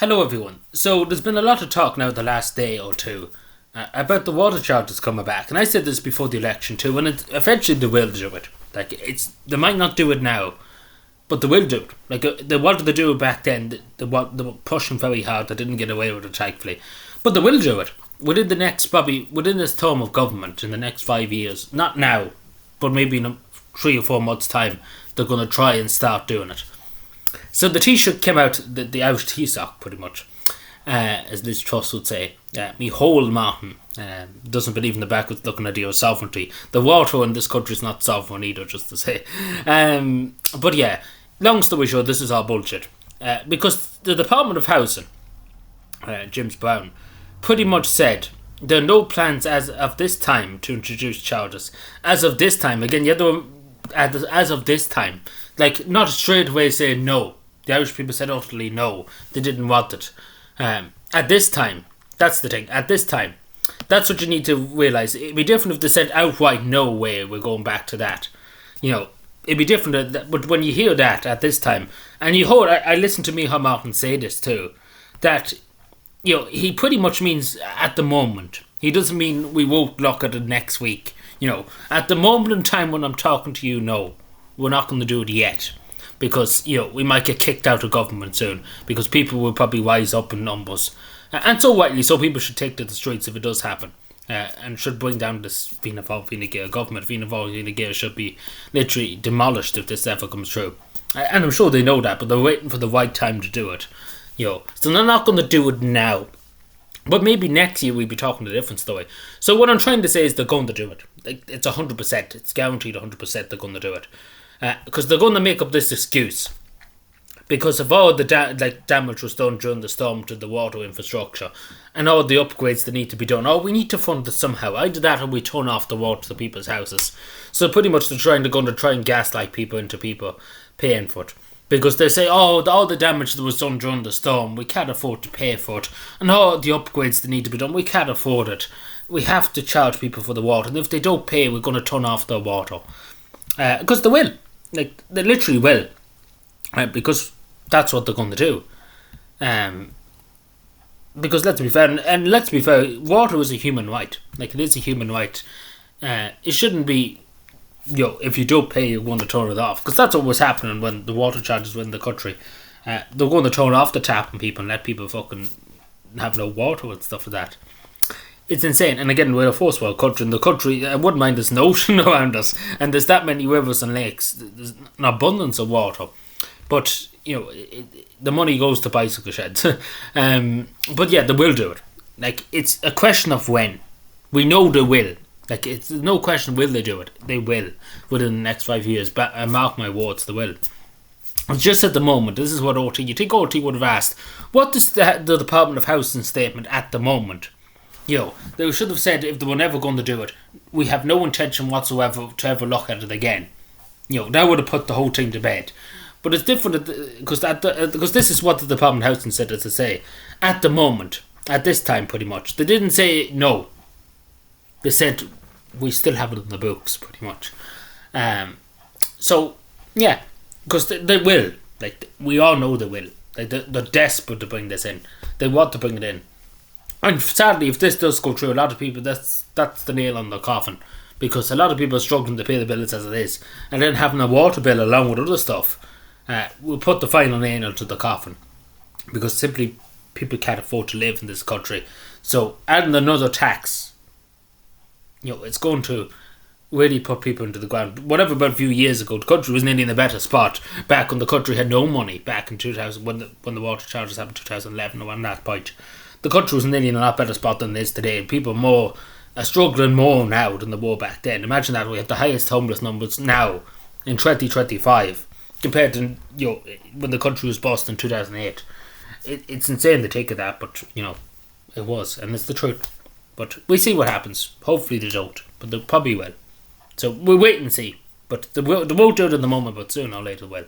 Hello everyone. So there's been a lot of talk now the last day or two about the water charges coming back, and I said this before the election too. And eventually they will do it. They might not do it now, but they will do it. They wanted to do it back then. They were pushing very hard. They didn't get away with it, thankfully, but they will do it within within this term of government in the next 5 years. Not now, but maybe in 3 or 4 months' time, they're going to try and start doing it. So the Taoiseach came out, the Irish Taoiseach pretty much, as Liz Truss would say, me whole mountain, doesn't believe in the backwards looking idea of sovereignty. The water in this country is not sovereign either, just to say. But yeah, long story short, this is all bullshit. Because the Department of Housing, James Brown, pretty much said there are no plans as of this time to introduce charges. As of this time, again, as of this time, not straight away saying no. The Irish people said utterly no. They didn't want it. At this time, that's the thing. At this time, that's what you need to realise. It'd be different if they said outright no way, we're going back to that. It'd be different. But when you hear that at this time, and you heard, I listened to Micheál Martin say this too, that he pretty much means at the moment. He doesn't mean we won't look at it next week. At the moment in time when I'm talking to you, no, we're not going to do it yet. Because, we might get kicked out of government soon. Because people will probably rise up in numbers. And so rightly, so people should take to the streets if it does happen. And should bring down this Fianna Fáil Fine Gael government. Fianna Fáil Fine Gael should be literally demolished if this ever comes true. And I'm sure they know that, but they're waiting for the right time to do it. So they're not going to do it now. But maybe next year we'll be talking a different story. So what I'm trying to say is they're going to do it. It's 100%. It's guaranteed 100% they're going to do it. Because they're going to make up this excuse. Because of all the damage was done during the storm to the water infrastructure. And all the upgrades that need to be done. We need to fund it somehow. Either that or we turn off the water to people's houses. So pretty much they're going to try and gaslight people into people paying for it. Because they say, all the damage that was done during the storm, we can't afford to pay for it. And all the upgrades that need to be done, we can't afford it. We have to charge people for the water. And if they don't pay, we're going to turn off their water. Because they will. They literally will. Because that's what they're going to do. Because let's be fair, water is a human right. It is a human right. It shouldn't be, if you don't pay, you're going to turn it off. Because that's what was happening when the water charges were in the country. They're going to turn off the tap on people and let people fucking have no water and stuff like that. It's insane. And again, we're a first world country. In the country, I wouldn't mind there's an ocean around us. And there's that many rivers and lakes. There's an abundance of water. But, the money goes to bicycle sheds. But yeah, they will do it. It's a question of when. We know they will. It's no question, will they do it? They will. Within the next 5 years. But I mark my words, they will. It's just at the moment, this is what RT, you think RT would have asked, what is the Department of Housing statement at the moment? They should have said if they were never going to do it, we have no intention whatsoever to ever look at it again. That would have put the whole thing to bed. But it's different because this is what the Department of Housing said to say. At the moment, at this time pretty much. They didn't say no. They said we still have it in the books pretty much. So, yeah, because they will. We all know they will. They're desperate to bring this in. They want to bring it in. And sadly, if this does go through, a lot of people, that's the nail on the coffin. Because a lot of people are struggling to pay the bills as it is. And then having a water bill along with other stuff will put the final nail into the coffin. Because simply, people can't afford to live in this country. So, adding another tax, it's going to really put people into the ground. Whatever, about a few years ago, the country was nearly in a better spot. Back when the country had no money. Back in 2000, when the water charges happened in 2011, around that point. The country was nearly in a lot better spot than it is today. People are struggling more now than they were back then. Imagine that we have the highest homeless numbers now in 2025 compared to when the country was bust in 2008. It's insane to take of that, but it was, and it's the truth. But we see what happens. Hopefully they don't, but they probably will. So we'll wait and see. But they won't do it in the moment, but sooner or later will.